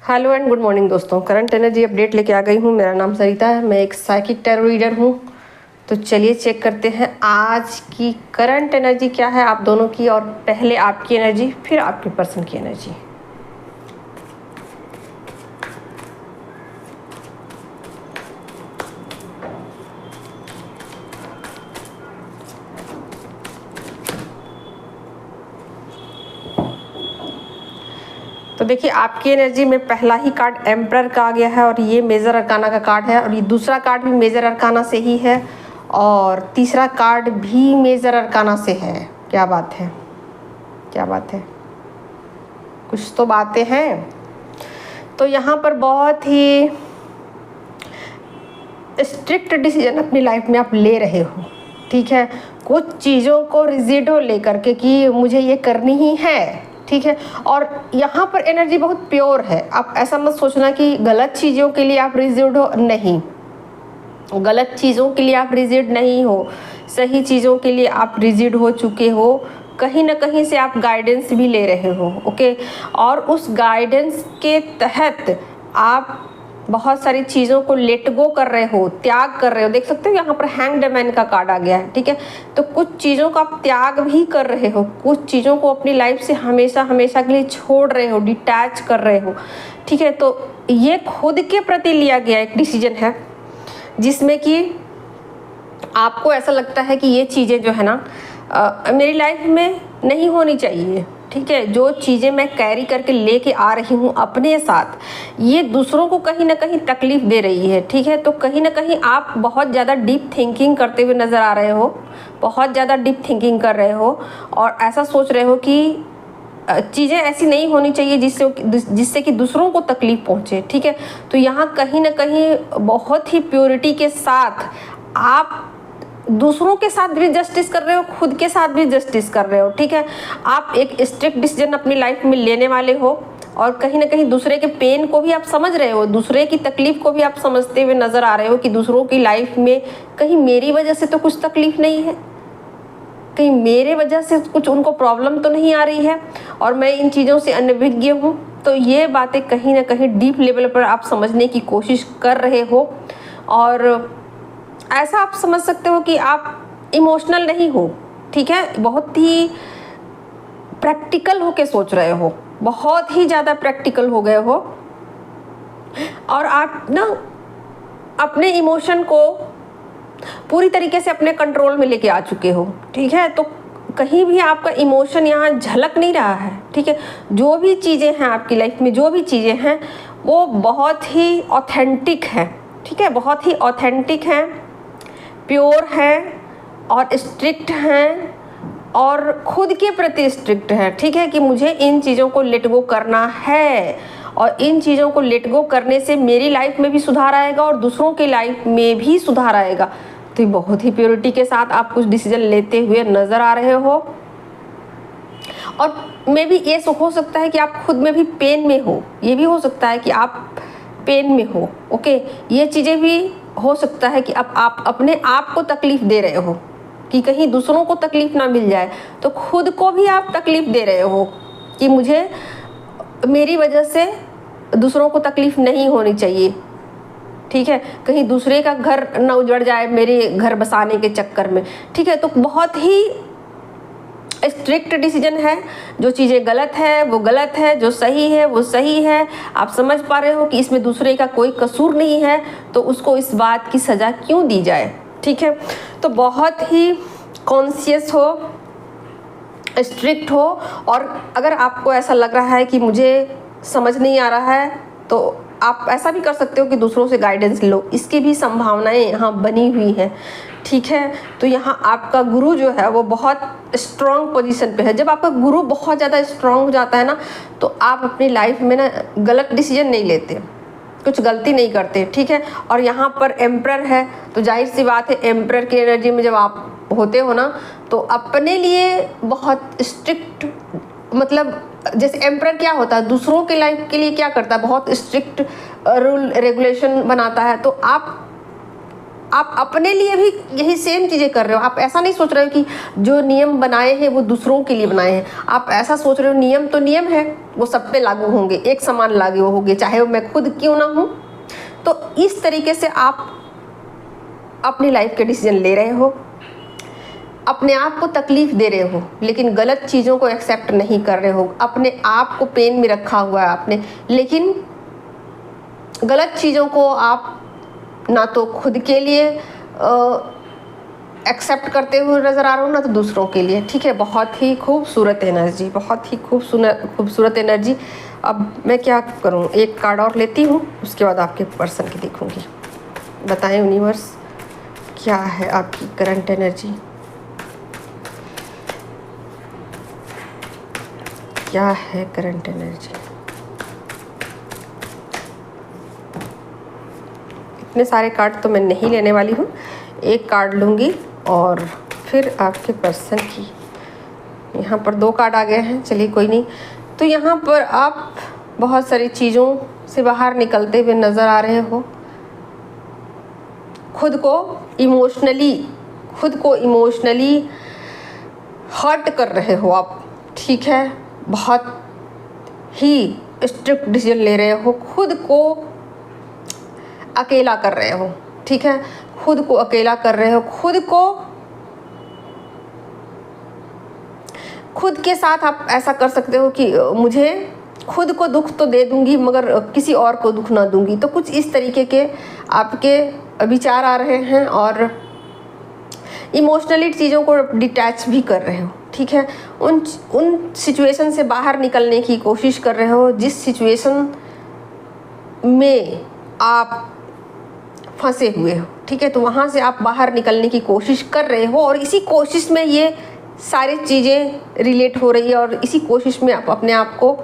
Hello and good morning दोस्तों। Current energy update लेके आ गई हूँ। मेरा नाम सरिता है, मैं एक साइकिक टैरो रीडर हूँ। तो चलिए चेक करते हैं आज की करंट एनर्जी क्या है आप दोनों की, और पहले आपकी एनर्जी फिर आपके पर्सन की एनर्जी। तो देखिए आपकी एनर्जी में पहला ही कार्ड एम्परर का आ गया है, और ये मेजर अरकाना का कार्ड है, और ये दूसरा कार्ड भी मेजर अरकाना से ही है, और तीसरा कार्ड भी मेजर अरकाना से है। क्या बात है, क्या बात है, कुछ तो बातें हैं। तो यहाँ पर बहुत ही स्ट्रिक्ट डिसीजन अपनी लाइफ में आप ले रहे हो, ठीक है। कुछ चीज़ों को रिजिड लेकर के कि मुझे ये करनी ही है, ठीक है। और यहाँ पर एनर्जी बहुत प्योर है। आप ऐसा मत सोचना कि गलत चीज़ों के लिए आप रिजिड हो, नहीं, गलत चीज़ों के लिए आप रिजिड नहीं हो, सही चीज़ों के लिए आप रिजिड हो चुके हो। कहीं ना कहीं से आप गाइडेंस भी ले रहे हो, ओके। और उस गाइडेंस के तहत आप बहुत सारी चीज़ों को लेट गो कर रहे हो, त्याग कर रहे हो। देख सकते हो यहाँ पर हैंग्ड मैन का कार्ड आ गया है, ठीक है। तो कुछ चीज़ों का आप त्याग भी कर रहे हो, कुछ चीज़ों को अपनी लाइफ से हमेशा हमेशा के लिए छोड़ रहे हो, डिटैच कर रहे हो, ठीक है। तो ये खुद के प्रति लिया गया एक डिसीजन है, जिसमें कि आपको ऐसा लगता है कि ये चीज़ें जो है ना मेरी लाइफ में नहीं होनी चाहिए, ठीक है। जो चीज़ें मैं कैरी करके लेके आ रही हूँ अपने साथ, ये दूसरों को कहीं ना कहीं तकलीफ दे रही है, ठीक है। तो कहीं ना कहीं आप बहुत ज़्यादा डीप थिंकिंग करते हुए नज़र आ रहे हो, बहुत ज़्यादा डीप थिंकिंग कर रहे हो, और ऐसा सोच रहे हो कि चीज़ें ऐसी नहीं होनी चाहिए जिससे कि दूसरों को तकलीफ पहुँचे, ठीक है। तो यहाँ कहीं ना कहीं बहुत ही प्योरिटी के साथ आप दूसरों के साथ भी जस्टिस कर रहे हो, खुद के साथ भी जस्टिस कर रहे हो, ठीक है। आप एक स्ट्रिक्ट डिसीजन अपनी लाइफ में लेने वाले हो, और कहीं ना कहीं दूसरे के पेन को भी आप समझ रहे हो, दूसरे की तकलीफ को भी आप समझते हुए नज़र आ रहे हो कि दूसरों की लाइफ में कहीं मेरी वजह से तो कुछ तकलीफ नहीं है, कहीं मेरे वजह से कुछ उनको प्रॉब्लम तो नहीं आ रही है, और मैं इन चीज़ों से अनभिज्ञ हूँ। तो ये बातें कहीं ना कहीं डीप लेवल पर आप समझने की कोशिश कर रहे हो, और ऐसा आप समझ सकते हो कि आप इमोशनल नहीं हो, ठीक है। बहुत ही प्रैक्टिकल होके सोच रहे हो, बहुत ही ज़्यादा प्रैक्टिकल हो गए हो, और आप ना अपने इमोशन को पूरी तरीके से अपने कंट्रोल में लेके आ चुके हो, ठीक है। तो कहीं भी आपका इमोशन यहाँ झलक नहीं रहा है, ठीक है। जो भी चीज़ें हैं आपकी लाइफ में, जो भी चीज़ें हैं वो बहुत ही ऑथेंटिक हैं, ठीक है, बहुत ही ऑथेंटिक हैं, प्योर हैं, और स्ट्रिक्ट हैं, और खुद के प्रति स्ट्रिक्ट है, ठीक है। कि मुझे इन चीज़ों को लेट गो करना है, और इन चीज़ों को लेट गो करने से मेरी लाइफ में भी सुधार आएगा और दूसरों की लाइफ में भी सुधार आएगा। तो ये बहुत ही प्योरिटी के साथ आप कुछ डिसीजन लेते हुए नज़र आ रहे हो, और मे भी ये हो सकता है कि आप खुद में भी पेन में हो, ये भी हो सकता है कि आप पेन में हो, ओके। ये चीज़ें भी हो सकता है कि अब आप अपने आप को तकलीफ दे रहे हो कि कहीं दूसरों को तकलीफ ना मिल जाए, तो खुद को भी आप तकलीफ दे रहे हो कि मुझे मेरी वजह से दूसरों को तकलीफ नहीं होनी चाहिए, ठीक है। कहीं दूसरे का घर न उजड़ जाए मेरे घर बसाने के चक्कर में, ठीक है। तो बहुत ही स्ट्रिक्ट डिसीजन है। जो चीज़ें गलत है वो गलत है, जो सही है वो सही है। आप समझ पा रहे हो कि इसमें दूसरे का कोई कसूर नहीं है, तो उसको इस बात की सज़ा क्यों दी जाए, ठीक है। तो बहुत ही कॉन्शियस हो, स्ट्रिक्ट हो, और अगर आपको ऐसा लग रहा है कि मुझे समझ नहीं आ रहा है, तो आप ऐसा भी कर सकते हो कि दूसरों से गाइडेंस लो, इसकी भी संभावनाएं यहाँ बनी हुई हैं, ठीक है। तो यहाँ आपका गुरु जो है वो बहुत स्ट्रॉन्ग पोजीशन पे है। जब आपका गुरु बहुत ज़्यादा स्ट्रॉन्ग हो जाता है ना, तो आप अपनी लाइफ में ना गलत डिसीजन नहीं लेते, कुछ गलती नहीं करते, ठीक है। और यहाँ पर एम्परर है, तो जाहिर सी बात है एम्परर की एनर्जी में जब आप होते हो ना, तो अपने लिए बहुत स्ट्रिक्ट, मतलब जैसे एम्परर क्या होता है, दूसरों के लाइफ के लिए क्या करता है, बहुत स्ट्रिक्ट रूल रेगुलेशन बनाता है। तो आप अपने लिए भी यही सेम चीज़ें कर रहे हो। आप ऐसा नहीं सोच रहे हो कि जो नियम बनाए हैं वो दूसरों के लिए बनाए हैं। आप ऐसा सोच रहे हो नियम तो नियम है, वो सब पे लागू होंगे, एक समान लागू होंगे, चाहे वो मैं खुद क्यों ना हूँ। तो इस तरीके से आप अपनी लाइफ के डिसीजन ले रहे हो, अपने आप को तकलीफ दे रहे हो, लेकिन गलत चीज़ों को एक्सेप्ट नहीं कर रहे हो। अपने आप को पेन में रखा हुआ है आपने, लेकिन गलत चीज़ों को आप ना तो खुद के लिए एक्सेप्ट करते हुए नज़र आ रहे हो, ना तो दूसरों के लिए। ठीक है, बहुत ही खूबसूरत एनर्जी, बहुत ही खूबसूरत एनर्जी। अब मैं क्या करूं, एक कार्ड और लेती हूं, उसके बाद आपके पर्सन की देखूंगी। बताएं यूनिवर्स, क्या है आपकी करंट एनर्जी, क्या है करंट एनर्जी। इतने सारे कार्ड तो मैं नहीं लेने वाली हूँ, एक कार्ड लूँगी और फिर आपके पर्सन की। यहाँ पर 2 कार्ड आ गए हैं, चलिए कोई नहीं। तो यहाँ पर आप बहुत सारी चीज़ों से बाहर निकलते हुए नज़र आ रहे हो। खुद को इमोशनली हर्ट कर रहे हो आप। ठीक है, बहुत ही स्ट्रिक्ट डिसीजन ले रहे हो, खुद को अकेला कर रहे हो। ठीक है, खुद को अकेला कर रहे हो, खुद के साथ आप ऐसा कर सकते हो कि मुझे खुद को दुख तो दे दूंगी मगर किसी और को दुख ना दूंगी। तो कुछ इस तरीके के आपके विचार आ रहे हैं और इमोशनली चीज़ों को डिटैच भी कर रहे हो। ठीक है, उन सिचुएशन से बाहर निकलने की कोशिश कर रहे हो जिस सिचुएशन में आप फंसे हुए हो। ठीक है, तो वहाँ से आप बाहर निकलने की कोशिश कर रहे हो और इसी कोशिश में ये सारी चीज़ें रिलेट हो रही है और इसी कोशिश में आप अपने आप को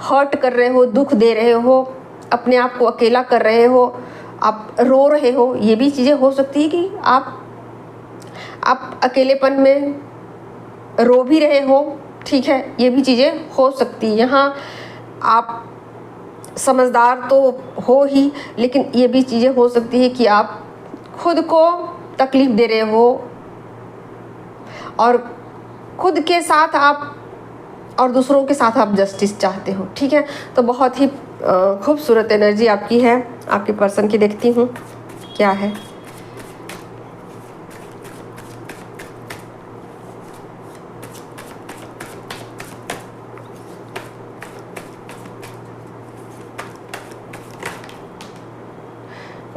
हर्ट कर रहे हो, दुख दे रहे हो, अपने आप को अकेला कर रहे हो, आप रो रहे हो। ये भी चीज़ें हो सकती है कि आप अकेलेपन में रो भी रहे हो। ठीक है, ये भी चीज़ें हो सकती है। यहाँ आप समझदार तो हो ही, लेकिन ये भी चीज़ें हो सकती है कि आप खुद को तकलीफ़ दे रहे हो और खुद के साथ आप और दूसरों के साथ आप जस्टिस चाहते हो। ठीक है, तो बहुत ही खूबसूरत एनर्जी आपकी है। आपके पर्सन की देखती हूँ क्या है।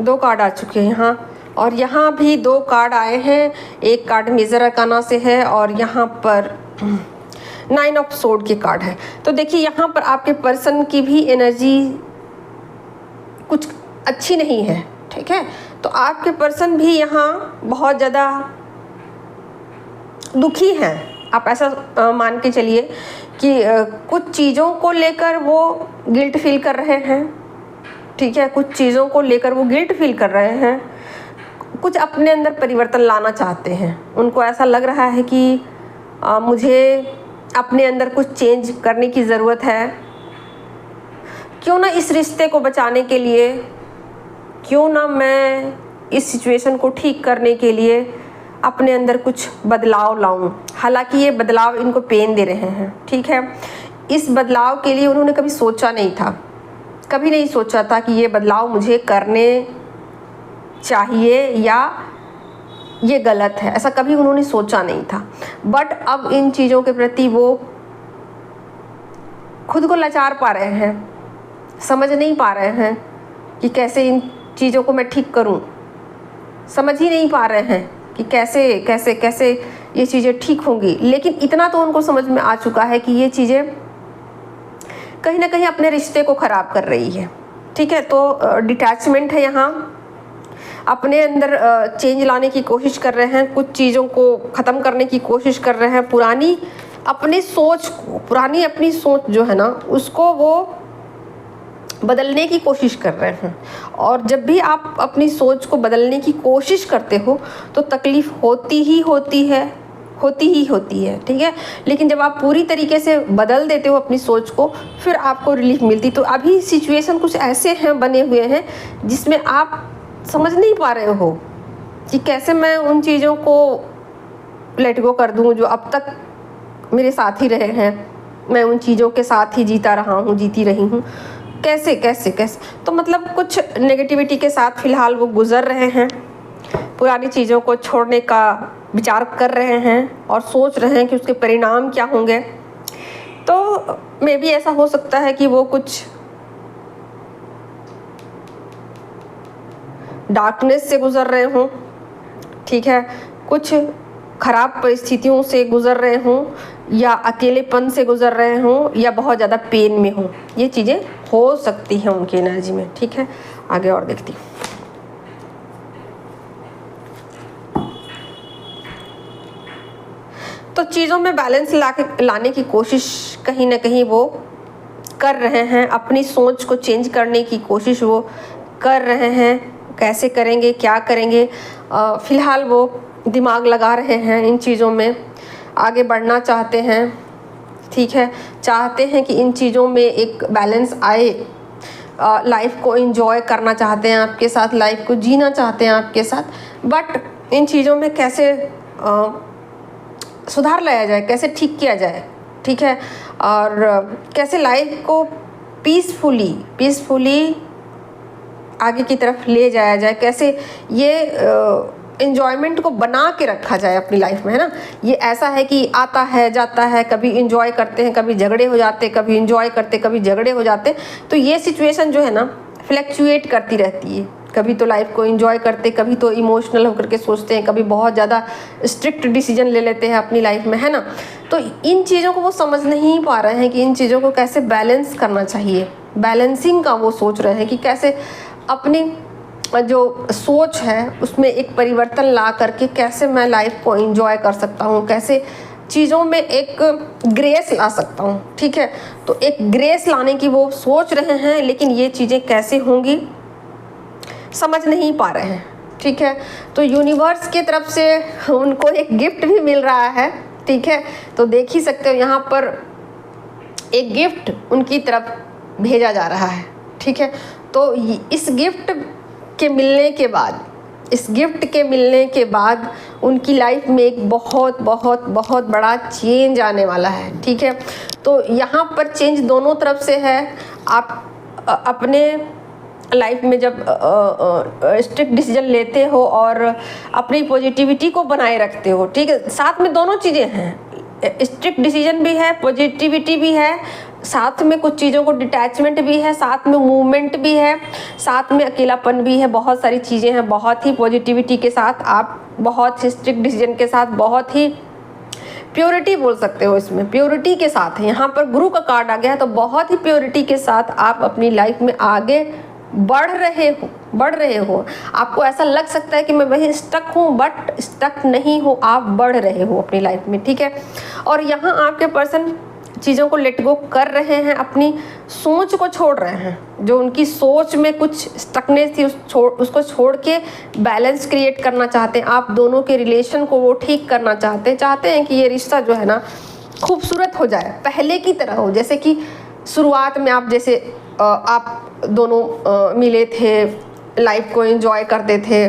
दो कार्ड आ चुके हैं यहाँ, और यहाँ भी 2 कार्ड आए हैं। एक कार्ड मेजर अरकाना से है और यहाँ पर 9 ऑफ सोर्ड के कार्ड है। तो देखिए यहाँ पर आपके पर्सन की भी एनर्जी कुछ अच्छी नहीं है। ठीक है, तो आपके पर्सन भी यहाँ बहुत ज़्यादा दुखी हैं। आप ऐसा मान के चलिए कि कुछ चीज़ों को लेकर वो गिल्ट फील कर रहे हैं। ठीक है, कुछ चीज़ों को लेकर वो गिल्ट फील कर रहे हैं, कुछ अपने अंदर परिवर्तन लाना चाहते हैं। उनको ऐसा लग रहा है कि मुझे अपने अंदर कुछ चेंज करने की ज़रूरत है। क्यों ना इस रिश्ते को बचाने के लिए, क्यों ना मैं इस सिचुएशन को ठीक करने के लिए अपने अंदर कुछ बदलाव लाऊं। हालांकि ये बदलाव इनको पेन दे रहे हैं। ठीक है, इस बदलाव के लिए उन्होंने कभी सोचा नहीं था, कभी नहीं सोचा था कि ये बदलाव मुझे करने चाहिए या ये गलत है, ऐसा कभी उन्होंने सोचा नहीं था। बट अब इन चीज़ों के प्रति वो खुद को लाचार पा रहे हैं, समझ नहीं पा रहे हैं कि कैसे इन चीज़ों को मैं ठीक करूं, समझ ही नहीं पा रहे हैं कि कैसे कैसे कैसे ये चीज़ें ठीक होंगी। लेकिन इतना तो उनको समझ में आ चुका है कि ये चीज़ें कहीं ना कहीं अपने रिश्ते को ख़राब कर रही है। ठीक है, तो डिटैचमेंट है यहाँ, अपने अंदर चेंज लाने की कोशिश कर रहे हैं, कुछ चीज़ों को ख़त्म करने की कोशिश कर रहे हैं। पुरानी अपनी सोच जो है ना, उसको वो बदलने की कोशिश कर रहे हैं। और जब भी आप अपनी सोच को बदलने की कोशिश करते हो तो तकलीफ़ होती ही होती है। ठीक है, लेकिन जब आप पूरी तरीके से बदल देते हो अपनी सोच को, फिर आपको रिलीफ मिलती। तो अभी सिचुएशन कुछ ऐसे हैं, बने हुए हैं जिसमें आप समझ नहीं पा रहे हो कि कैसे मैं उन चीज़ों को लेट गो कर दूँ जो अब तक मेरे साथ ही रहे हैं, मैं उन चीज़ों के साथ ही जीता रहा हूँ, जीती रही हूँ। कैसे कैसे कैसे तो मतलब कुछ नेगेटिविटी के साथ फ़िलहाल वो गुज़र रहे हैं, पुरानी चीज़ों को छोड़ने का विचार कर रहे हैं और सोच रहे हैं कि उसके परिणाम क्या होंगे। तो मे बी ऐसा हो सकता है कि वो कुछ डार्कनेस से गुज़र रहे हों, ठीक है, कुछ ख़राब परिस्थितियों से गुज़र रहे हों, या अकेलेपन से गुज़र रहे हों, या बहुत ज़्यादा पेन में हों। ये चीज़ें हो सकती हैं उनकी एनर्जी में, ठीक है। आगे और देखती हूँ। तो चीज़ों में बैलेंस लाने की कोशिश कहीं ना कहीं वो कर रहे हैं, अपनी सोच को चेंज करने की कोशिश वो कर रहे हैं। कैसे करेंगे, क्या करेंगे, फ़िलहाल वो दिमाग लगा रहे हैं इन चीज़ों में, आगे बढ़ना चाहते हैं, ठीक है, चाहते हैं कि इन चीज़ों में एक बैलेंस आए, लाइफ को एंजॉय करना चाहते हैं आपके साथ, लाइफ को जीना चाहते हैं आपके साथ। बट इन चीज़ों में कैसे सुधार लाया जाए, कैसे ठीक किया जाए, ठीक है, और कैसे लाइफ को पीसफुली आगे की तरफ ले जाया जाए, कैसे ये एन्जॉयमेंट को बना के रखा जाए अपनी लाइफ में, है ना। ये ऐसा है कि आता है जाता है, कभी एंजॉय करते हैं, कभी झगड़े हो जाते, कभी एंजॉय करते, कभी झगड़े हो जाते। तो ये सिचुएशन जो है ना फ्लैक्चुएट करती रहती है, कभी तो लाइफ को एंजॉय करते, कभी तो इमोशनल होकर के सोचते हैं, कभी बहुत ज़्यादा स्ट्रिक्ट डिसीजन ले लेते हैं अपनी लाइफ में, है ना। तो इन चीज़ों को वो समझ नहीं पा रहे हैं कि इन चीज़ों को कैसे बैलेंस करना चाहिए। बैलेंसिंग का वो सोच रहे हैं कि कैसे अपनी जो सोच है उसमें एक परिवर्तन ला करके कैसे मैं लाइफ को एंजॉय कर सकता हूँ, कैसे चीज़ों में एक ग्रेस ला सकता हूँ, ठीक है। तो एक ग्रेस लाने की वो सोच रहे हैं, लेकिन ये चीज़ें कैसे होंगी समझ नहीं पा रहे हैं, ठीक है। तो यूनिवर्स की तरफ से उनको एक गिफ्ट भी मिल रहा है, ठीक है। तो देख ही सकते हो यहाँ पर एक गिफ्ट उनकी तरफ भेजा जा रहा है, ठीक है। तो इस गिफ्ट के मिलने के बाद उनकी लाइफ में एक बहुत बहुत बहुत बड़ा चेंज आने वाला है, ठीक है। तो यहाँ पर चेंज दोनों तरफ से है। आप अपने लाइफ में जब स्ट्रिक्ट डिसीजन लेते हो और अपनी पॉजिटिविटी को बनाए रखते हो, ठीक है, साथ में दोनों चीज़ें हैं, स्ट्रिक्ट डिसीजन भी है, पॉजिटिविटी भी है, साथ में कुछ चीज़ों को डिटैचमेंट भी है, साथ में मूवमेंट भी है, साथ में अकेलापन भी है, बहुत सारी चीज़ें हैं। बहुत ही पॉजिटिविटी के साथ आप, बहुत ही स्ट्रिक्ट डिसीजन के साथ, बहुत ही प्योरिटी बोल सकते हो, इसमें प्योरिटी के साथ है। यहाँ पर गुरु का कार्ड आ गया है, तो बहुत ही प्योरिटी के साथ आप अपनी लाइफ में आगे बढ़ रहे हो। आपको ऐसा लग सकता है कि मैं वहीं स्टक हूँ, बट स्टक नहीं हो, आप बढ़ रहे हो अपनी लाइफ में, ठीक है। और यहाँ आपके पर्सन चीज़ों को लेट गो कर रहे हैं, अपनी सोच को छोड़ रहे हैं। जो उनकी सोच में कुछ स्टकनेस थी उसको छोड़ के बैलेंस क्रिएट करना चाहते हैं। आप दोनों के रिलेशन को वो ठीक करना चाहते हैं कि ये रिश्ता जो है ना खूबसूरत हो जाए, पहले की तरह हो, जैसे कि शुरुआत में आप दोनों मिले थे, लाइफ को एंजॉय करते थे,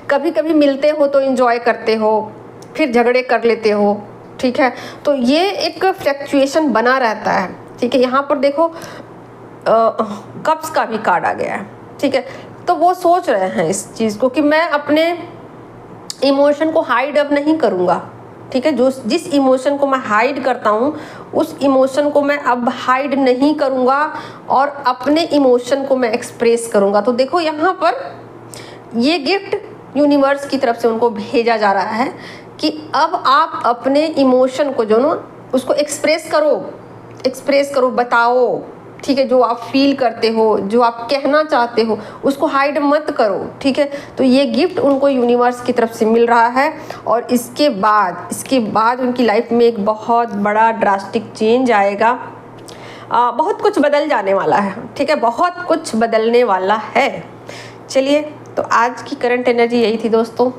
कभी कभी मिलते हो तो एंजॉय करते हो, फिर झगड़े कर लेते हो, ठीक है। तो ये एक फ्लक्चुएशन बना रहता है, ठीक है। यहाँ पर देखो कप्स का भी कार्ड आ गया है, ठीक है। तो वो सोच रहे हैं इस चीज़ को कि मैं अपने इमोशन को हाइड अब नहीं करूँगा, ठीक है। जिस इमोशन को मैं हाइड करता हूँ उस इमोशन को मैं अब हाइड नहीं करूँगा और अपने इमोशन को मैं एक्सप्रेस करूँगा। तो देखो यहाँ पर ये गिफ्ट यूनिवर्स की तरफ से उनको भेजा जा रहा है कि अब आप अपने इमोशन को जो ना उसको एक्सप्रेस करो, बताओ, ठीक है। जो आप फील करते हो, जो आप कहना चाहते हो, उसको हाइड मत करो, ठीक है। तो ये गिफ्ट उनको यूनिवर्स की तरफ से मिल रहा है और इसके बाद उनकी लाइफ में एक बहुत बड़ा ड्रास्टिक चेंज आएगा। बहुत कुछ बदल जाने वाला है, ठीक है, बहुत कुछ बदलने वाला है। चलिए, तो आज की करंट एनर्जी यही थी दोस्तों।